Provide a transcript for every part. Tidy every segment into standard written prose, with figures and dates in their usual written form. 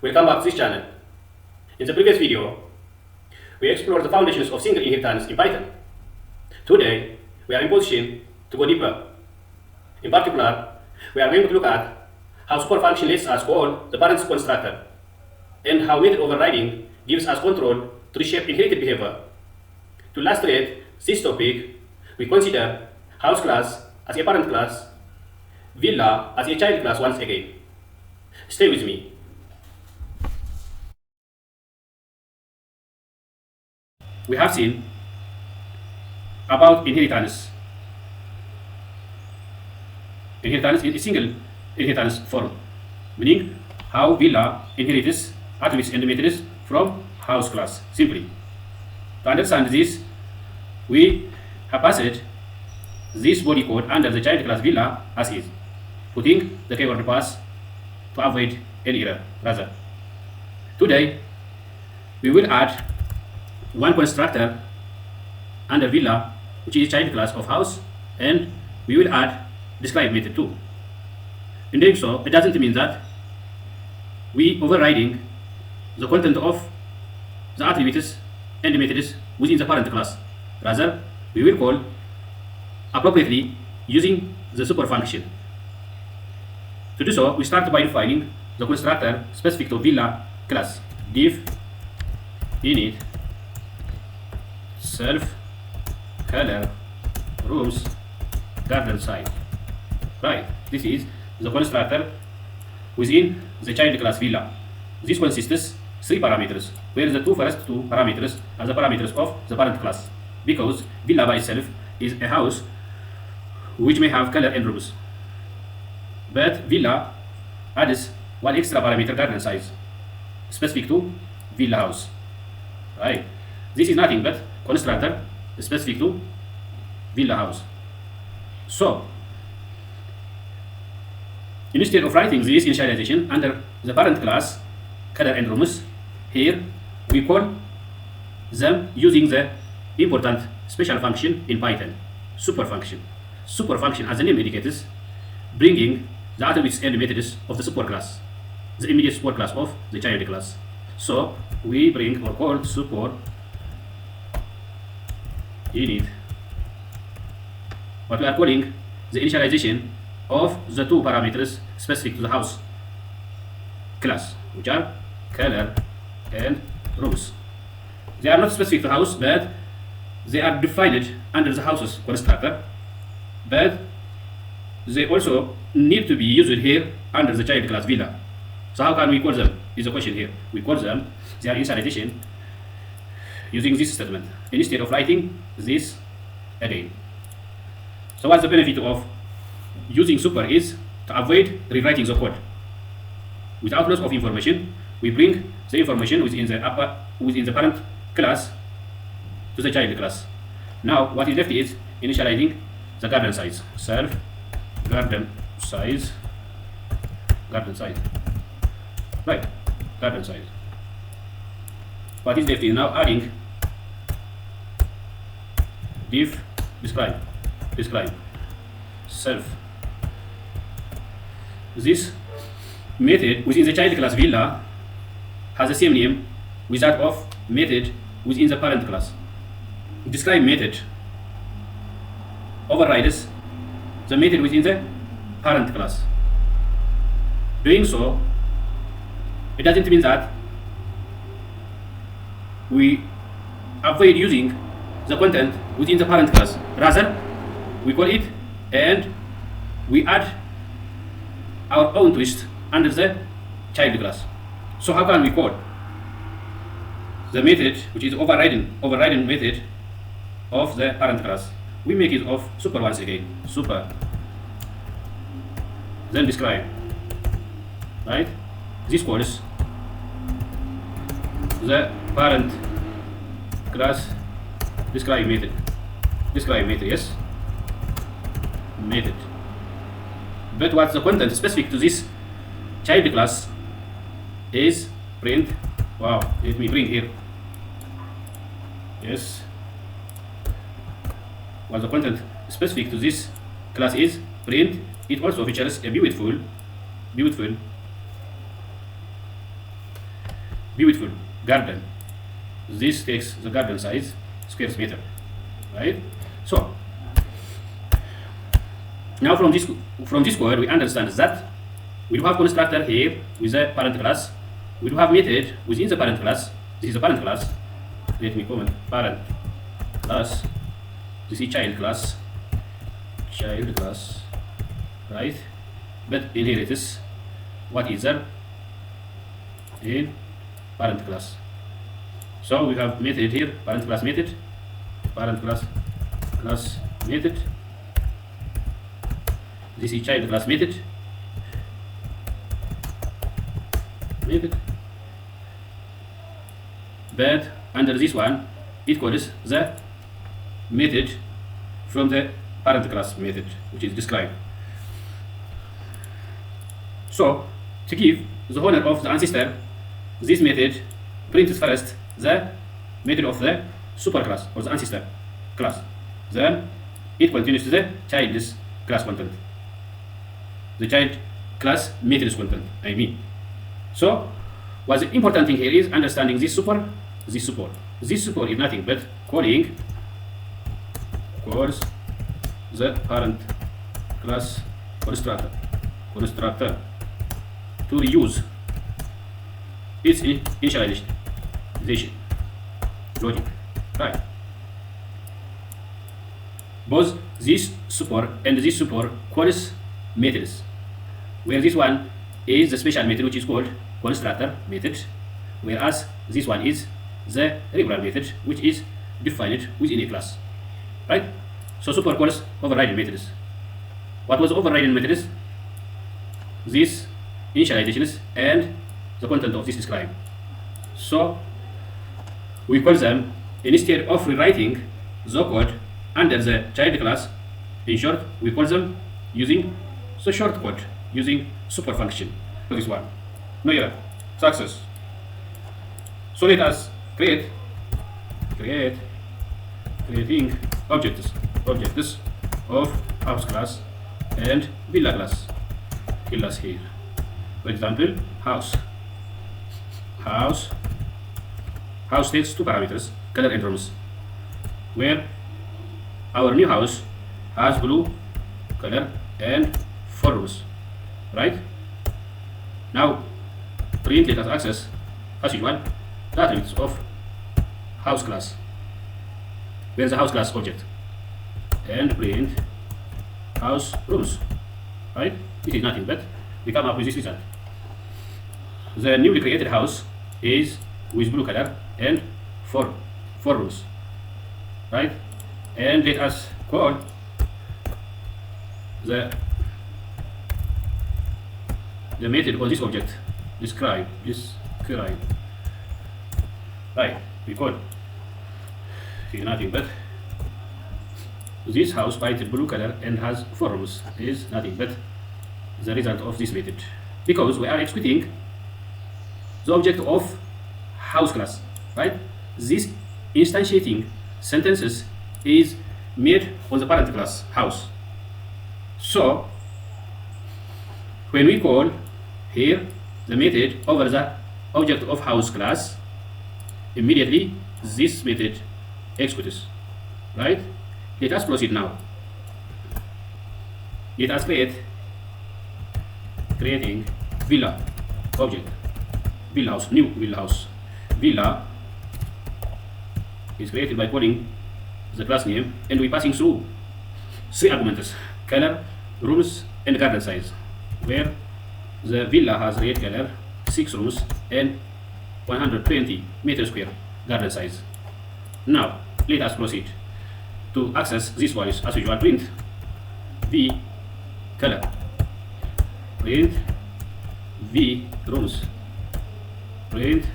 Welcome back to this channel. In the previous video, we explored the foundations of single inheritance in Python. Today, we are in position to go deeper. In particular, we are going to look at how superfunction lets us call the parent's constructor, and how method overriding gives us control to reshape inherited behavior. To illustrate this topic, we consider house class as a parent class, villa as a child class once again. Stay with me. We have seen about inheritance. Inheritance in a single inheritance form, meaning how villa inherits attributes and methods from house class. Simply, to understand this, we have passed this body code under the child class villa as is, putting the keyword pass to avoid any error. Rather, today we will add one constructor under villa, which is child class of house, and we will add describe method too. In doing so, it doesn't mean that we overriding the content of the attributes and methods within the parent class. Rather, we will call appropriately using the super function. To do so, we start by defining the constructor specific to villa class. Def init self color rooms garden size. Right, this is the constructor within the child class villa. This consists three parameters, where the first two parameters are the parameters of the parent class, because villa by itself is a house which may have color and rooms, but villa adds one extra parameter, garden size, specific to villa house. Right, this is nothing but constructor specific to villa house. So instead of writing this initialization under the parent class color and rooms, here we call them using the important special function in Python, super function. Super function, as the name indicates, bringing the attributes and methods of the superclass, the immediate superclass of the child class. So we bring or call super init, what we are calling the initialization of the two parameters specific to the house class, which are color and rooms. They are not specific to house, but they are defined under the house's constructor, but they also need to be used here under the child class villa. So how can we call them is the question here. We call them their initialization using this statement instead of writing this again. So what's the benefit of using super is to avoid rewriting the code. Without loss of information, we bring the information within the parent class to the child class. Now what is left is initializing the garden size. Self garden size, right, garden size. What is left is now adding def describe self. This method within the child class villa has the same name with that of method within the parent class. Describe method overrides the method within the parent class. Doing so, it doesn't mean that we avoid using the content within the parent class. Rather, we call it and we add our own twist under the child class. So how can we call the method which is overridden method of the parent class? We make it of super once again, super, then describe. Right, this calls the parent class describe method, yes, method. But what's the content specific to this child class is print. Wow, let me bring here. Yes, what the content specific to this class is print. It also features a beautiful beautiful garden. This takes the garden size square meter, right? So now from this code we understand that we do have constructor here with a parent class. We do have method within the parent class. This is the parent class. Let me comment parent class. This is child class, right? But inheritance, what is there in parent class? So we have method here, parent class method, method. This is child class method. But under this one, it calls the method from the parent class method, which is described. So to give the owner of the ancestor, this method prints first the method of the superclass or the ancestor class. Then it continues to the child's class content. The child class method's content, I mean. So what's the important thing here is understanding this super. This super is nothing but calls the parent class constructor to reuse its initialization logic, right? Both this super and this super calls methods, where this one is the special method which is called constructor method, whereas this one is the regular method which is defined within a class, right? So super calls overridden methods. What was overridden methods? These initializations and the content of this describe. So we call them, instead of rewriting the code under the child class, in short, we call them using the shortcut using super function. This one, no error, success. So let us creating objects of house class and villa class here. For example, house takes two parameters, color and rooms, where our new house has blue color and 4 rooms, right? Now print let us access as usual the attributes of house class. Where is the house class object? And print house rooms, right? This is nothing but we come up with this result. The newly created house is with blue color and 4 rooms, right? And let us call the method of this object describe, right? We call is nothing but this house painted blue color and has 4 rooms is nothing but the result of this method, because we are executing the object of house class, right? This instantiating sentences is made on the parent class house. So when we call here the method over the object of house class, immediately this method executes, right? Let us proceed now. Let us creating villa object, villa house, new villa house. Villa is created by calling the class name, and we passing through 3 arguments: color, rooms, and garden size, where the villa has red color, 6 rooms, and 120 meter square garden size. Now let us proceed to access these values. As usual, print v color, print v rooms, print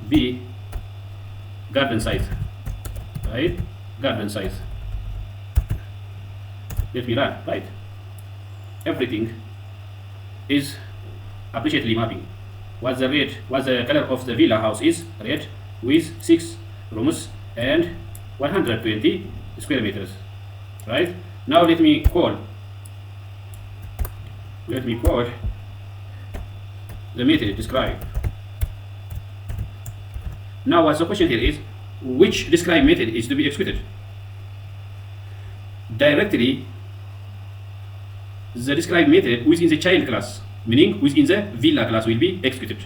v garden size, right? Garden size. Let me run, right? Everything is appreciably mapping. What the color of the villa house is red with 6 rooms and 120 square meters, right? Now let me call the method describe Now what's the question here is, which describe method is to be executed? Directly the describe method within the child class, meaning within the villa class, will be executed,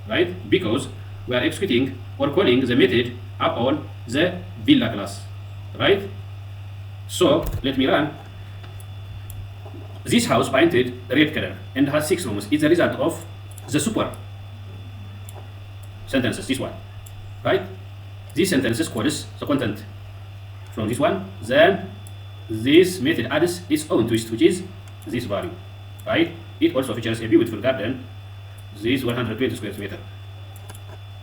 right? Because we are executing or calling the method upon the villa class, right? So let me run. This house painted red color and has 6 rooms is the result of the super sentences, this one, right? This sentences calls the content from this one, then this method adds its own twist, which is this value, right? It also features a beautiful garden, this 120 square meter,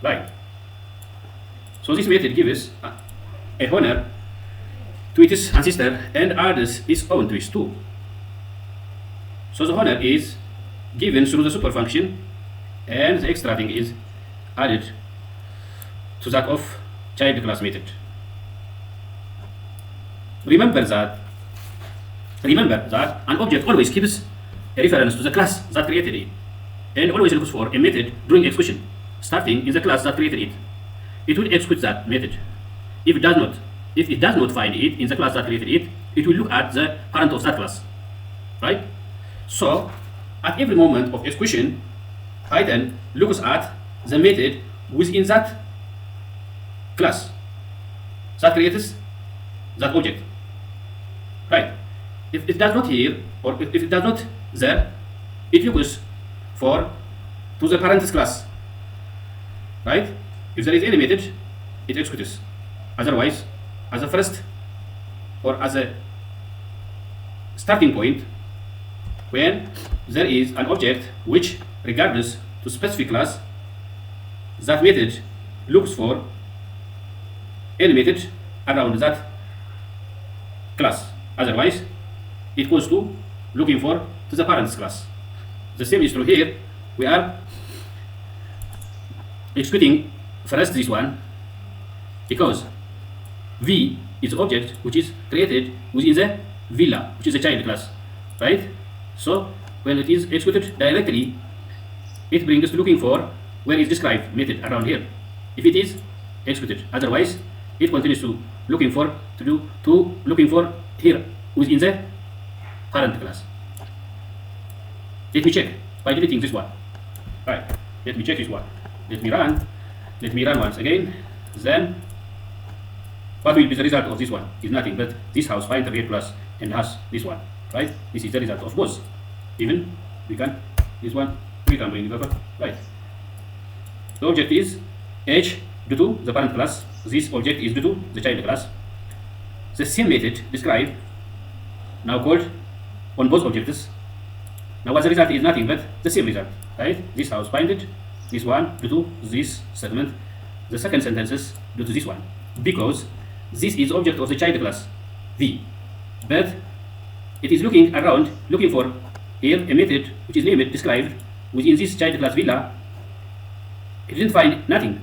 right? So this method gives a honor to its ancestor and adds its own twist too. So the honor is given through the super function, and the extra thing is added to that of child class method. Remember that an object always keeps a reference to the class that created it, and always looks for a method during execution starting in the class that created it. It will execute that method. If it does not find it in the class that created it, it will look at the parent of that class, right? So at every moment of execution, Python looks at the method within that class that creates that object, right? If it does not here, or if it does not there, it looks to the parent's class, right? If there is any method, it executes. Otherwise, as a first or as a starting point, when there is an object which, regardless to specific class, that method looks for any method around that class. Otherwise, it goes to looking for to the parent's class. The same is true here. We are executing first this one because V is the object which is created within the villa, which is the child class, right? So when it is executed directly, it brings us to looking for where is described method around here. If it is executed, otherwise it continues to looking for here within the parent class. Let me check by deleting this one. Right. Let me check this one. Let me run once again. Then what will be the result of this one? Is nothing but this house find the red plus and has this one. Right? This is the result of both. Even we can bring it over. Right. The object is H due to the parent class. This object is due to the child class. The same method described now called on both objects. Now what the result is nothing but the same result, right? This house binded, this one due to this segment, the second sentence is due to this one, because this is object of the child class V, but it is looking for here a method which is named described within this child class villa. It didn't find nothing,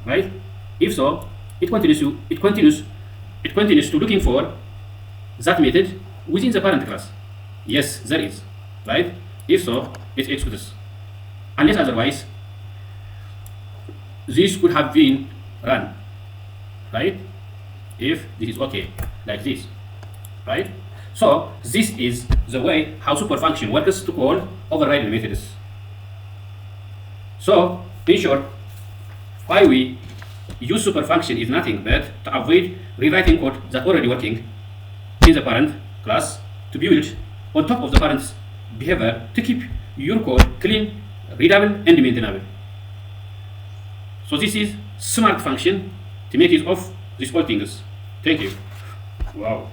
right? If so, it continues to looking for that method within the parent class. Yes, there is, right? If so, it executes. Unless otherwise, this could have been run, right? If this is okay, like this, right? So this is the way how super function works to call overridden methods. So in short, why we use super function is nothing but to avoid rewriting code that already working in the parent class to build on top of the parent's behavior to keep your code clean, readable, and maintainable. So this is smart function to make use of these all things. Thank you. Wow.